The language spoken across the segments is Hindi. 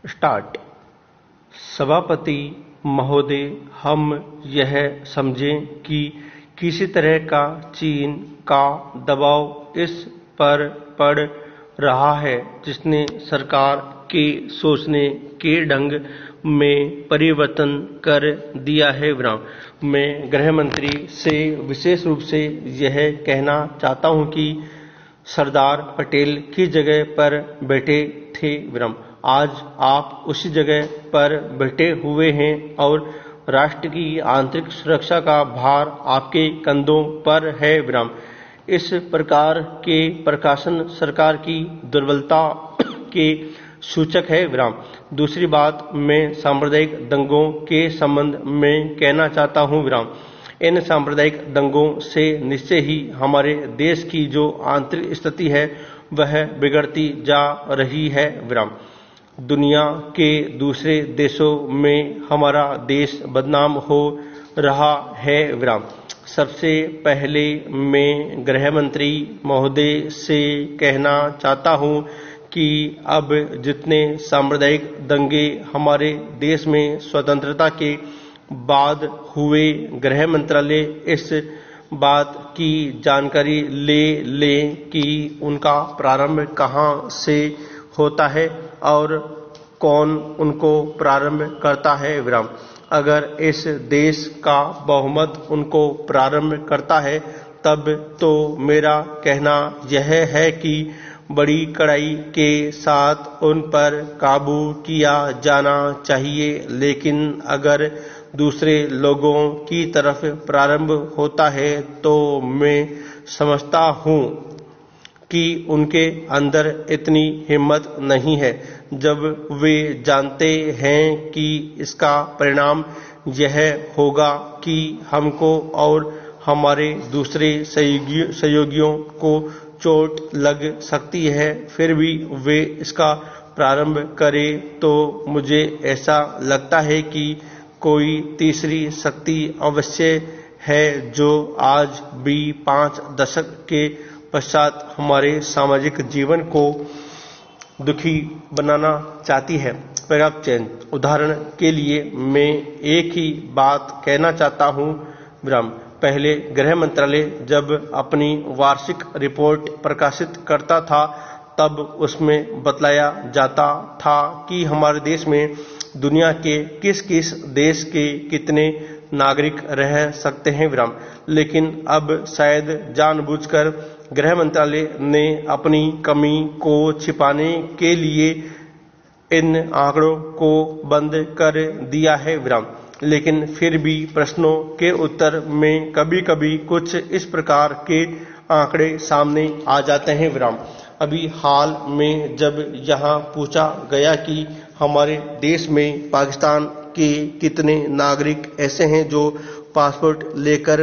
स्टार्ट। सभापति महोदय, हम यह समझें कि किसी तरह का चीन का दबाव इस पर पड़ रहा है जिसने सरकार के सोचने के ढंग में परिवर्तन कर दिया है। मैं गृह मंत्री से विशेष रूप से यह कहना चाहता हूं कि सरदार पटेल की जगह पर बैठे थे। आज आप उसी जगह पर बैठे हुए हैं और राष्ट्र की आंतरिक सुरक्षा का भार आपके कंधों पर है। इस प्रकार के प्रकाशन सरकार की दुर्बलता के सूचक है। दूसरी बात मैं सांप्रदायिक दंगों के संबंध में कहना चाहता हूं। इन सांप्रदायिक दंगों से निश्चय ही हमारे देश की जो आंतरिक स्थिति है वह बिगड़ती जा रही है। दुनिया के दूसरे देशों में हमारा देश बदनाम हो रहा है। सबसे पहले मैं गृह मंत्री महोदय से कहना चाहता हूं कि अब जितने सांप्रदायिक दंगे हमारे देश में स्वतंत्रता के बाद हुए, गृह मंत्रालय इस बात की जानकारी ले कि उनका प्रारंभ कहां से होता है और कौन उनको प्रारंभ करता है। अगर इस देश का बहुमत उनको प्रारंभ करता है तब तो मेरा कहना यह है कि बड़ी कड़ाई के साथ उन पर काबू किया जाना चाहिए। लेकिन अगर दूसरे लोगों की तरफ प्रारंभ होता है तो मैं समझता हूं कि उनके अंदर इतनी हिम्मत नहीं है। जब वे जानते हैं कि इसका परिणाम यह होगा कि हमको और हमारे दूसरे सहयोगियों को चोट लग सकती है, फिर भी वे इसका प्रारंभ करें, तो मुझे ऐसा लगता है कि कोई तीसरी शक्ति अवश्य है जो आज भी 5 दशक के पश्चात हमारे सामाजिक जीवन को दुखी बनाना चाहती है। उदाहरण के लिए मैं एक ही बात कहना चाहता हूं। पहले गृह मंत्रालय जब अपनी वार्षिक रिपोर्ट प्रकाशित करता था तब उसमें बतलाया जाता था कि हमारे देश में दुनिया के किस किस देश के कितने नागरिक रह सकते हैं। लेकिन अब शायद जानबूझकर गृह मंत्रालय ने अपनी कमी को छिपाने के लिए इन आंकड़ों को बंद कर दिया है। लेकिन फिर भी प्रश्नों के उत्तर में कभी-कभी कुछ इस प्रकार के आंकड़े सामने आ जाते हैं। अभी हाल में जब यहाँ पूछा गया कि हमारे देश में पाकिस्तान के कितने नागरिक ऐसे हैं जो पासपोर्ट लेकर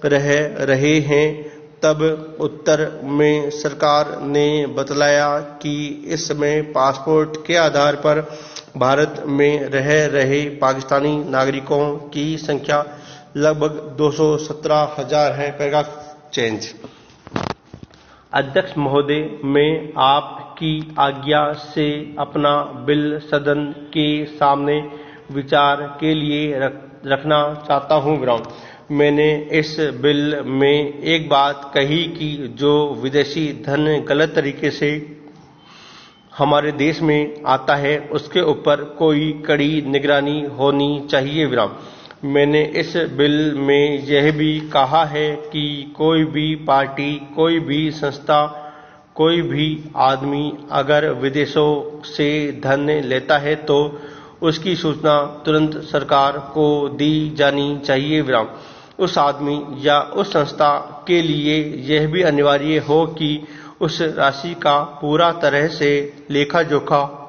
रह रहे हैं, तब उत्तर में सरकार ने बतलाया कि इस समय पासपोर्ट के आधार पर भारत में रह रहे पाकिस्तानी नागरिकों की संख्या लगभग 217,000 है। अध्यक्ष महोदय, मैं आपकी आज्ञा से अपना बिल सदन के सामने विचार के लिए रखना चाहता हूं। मैंने इस बिल में एक बात कही कि जो विदेशी धन गलत तरीके से हमारे देश में आता है उसके ऊपर कोई कड़ी निगरानी होनी चाहिए। मैंने इस बिल में यह भी कहा है कि कोई भी पार्टी, कोई भी संस्था, कोई भी आदमी अगर विदेशों से धन लेता है तो उसकी सूचना तुरंत सरकार को दी जानी चाहिए। उस आदमी या उस संस्था के लिए यह भी अनिवार्य हो कि उस राशि का पूरा तरह से लेखा जोखा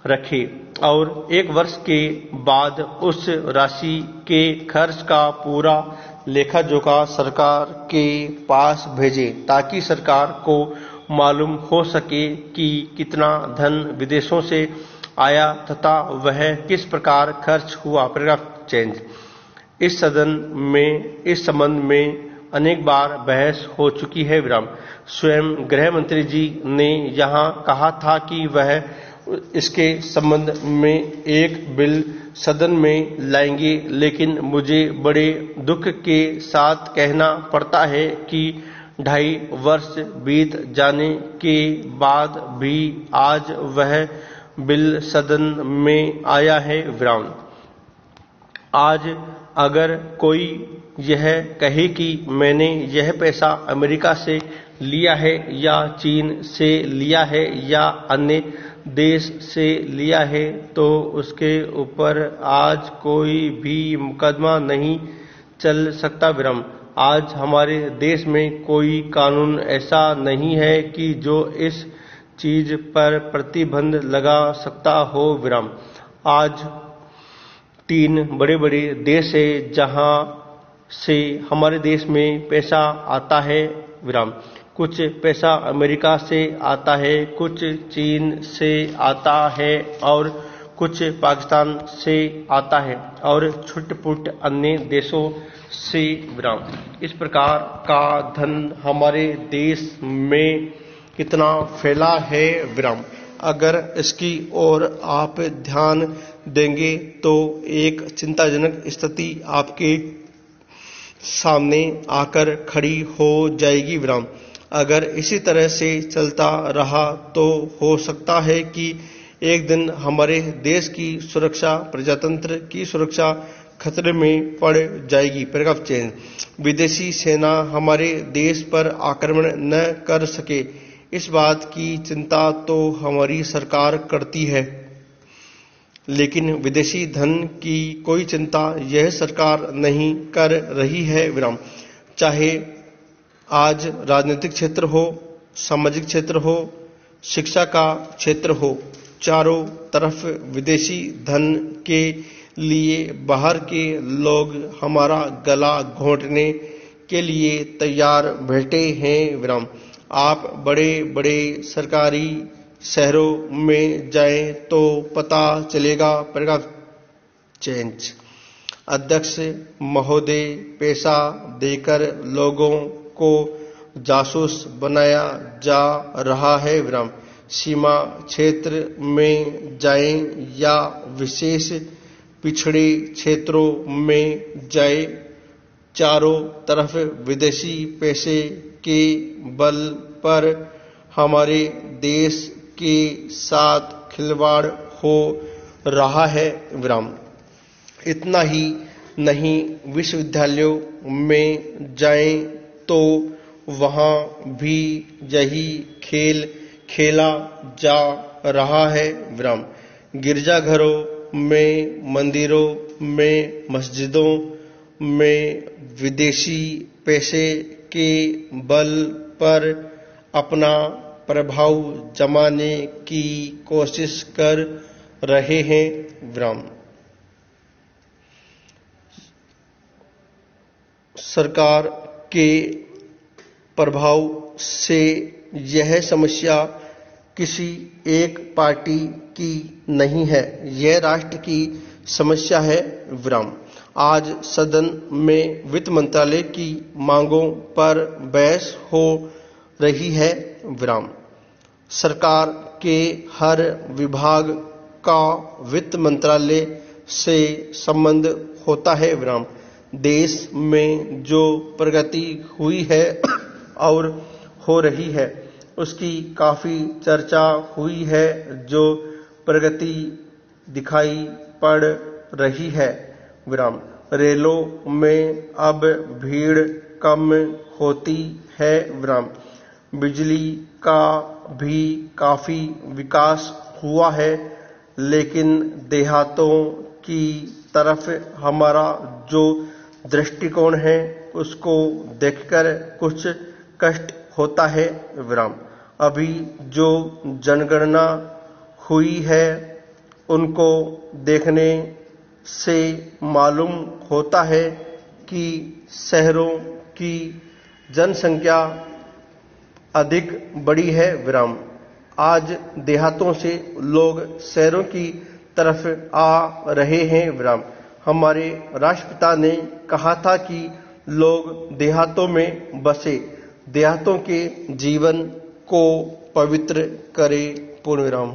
रखे और 1 वर्ष के बाद उस राशि के खर्च का पूरा लेखा जोखा सरकार के पास भेजे, ताकि सरकार को मालूम हो सके कि कितना धन विदेशों से आया तथा वह किस प्रकार खर्च हुआ। इस सदन में इस संबंध में अनेक बार बहस हो चुकी है। स्वयं गृह मंत्री जी ने यहाँ कहा था कि वह इसके संबंध में एक बिल सदन में लाएंगे, लेकिन मुझे बड़े दुख के साथ कहना पड़ता है कि 2.5 वर्ष बीत जाने के बाद भी आज वह बिल सदन में आया है। विराम। आज अगर कोई यह कहे कि मैंने यह पैसा अमेरिका से लिया है या चीन से लिया है या अन्य देश से लिया है, तो उसके ऊपर आज कोई भी मुकदमा नहीं चल सकता। विराम। आज हमारे देश में कोई कानून ऐसा नहीं है कि जो इस चीज पर प्रतिबंध लगा सकता हो। विराम। आज 3 बड़े बड़े देश है जहां से हमारे देश में पैसा आता है। विराम। कुछ पैसा अमेरिका से आता है, कुछ चीन से आता है और कुछ पाकिस्तान से आता है और छुटपुट अन्य देशों से। विराम। इस प्रकार का धन हमारे देश में कितना फैला है। विराम। अगर इसकी ओर आप ध्यान देंगे तो एक चिंताजनक स्थिति आपके सामने आकर खड़ी हो जाएगी। विराम। अगर इसी तरह से चलता रहा तो हो सकता है कि एक दिन हमारे देश की सुरक्षा, प्रजातंत्र की सुरक्षा खतरे में पड़ जाएगी। Paragraph change. विदेशी सेना हमारे देश पर आक्रमण न कर सके, इस बात की चिंता तो हमारी सरकार करती है, लेकिन विदेशी धन की कोई चिंता यह सरकार नहीं कर रही है। विराम। चाहे आज राजनीतिक क्षेत्र हो, सामाजिक क्षेत्र हो, शिक्षा का क्षेत्र हो, चारों तरफ विदेशी धन के लिए बाहर के लोग हमारा गला घोंटने के लिए तैयार बैठे हैं। विराम। आप बड़े बड़े सरकारी शहरों में जाएं तो पता चलेगा। Paragraph change. अध्यक्ष महोदय, पैसा देकर लोगों को जासूस बनाया जा रहा है। विराम। सीमा क्षेत्र में जाएं या विशेष पिछड़े क्षेत्रों में जाए, चारों तरफ विदेशी पैसे के बल पर हमारे देश के साथ खिलवाड़ हो रहा है। विराम। इतना ही नहीं, विश्वविद्यालयों में जाएं तो वहां भी यही खेल खेला जा रहा है। विराम। गिरजाघरों में, मंदिरों में, मस्जिदों में विदेशी पैसे के बल पर अपना प्रभाव जमाने की कोशिश कर रहे हैं। विराम। सरकार के प्रभाव से यह समस्या किसी एक पार्टी की नहीं है, यह राष्ट्र की समस्या है। विराम। आज सदन में वित्त मंत्रालय की मांगों पर बहस हो रही है। विराम। सरकार के हर विभाग का वित्त मंत्रालय से संबंध होता है। विराम। देश में जो प्रगति हुई है और हो रही है, उसकी काफी चर्चा हुई है। जो प्रगति दिखाई पड़ रही है। विराम। रेलों में अब भीड़ कम होती है। विराम। बिजली का भी काफी विकास हुआ है, लेकिन देहातों की तरफ हमारा जो दृष्टिकोण है उसको देखकर कुछ कष्ट होता है। विराम। अभी जो जनगणना हुई है उनको देखने से मालूम होता है कि शहरों की जनसंख्या अधिक बड़ी है। विराम। आज देहातों से लोग शहरों की तरफ आ रहे हैं। विराम। हमारे राष्ट्रपिता ने कहा था कि लोग देहातों में बसे, देहातों के जीवन को पवित्र करे। पूर्ण विराम।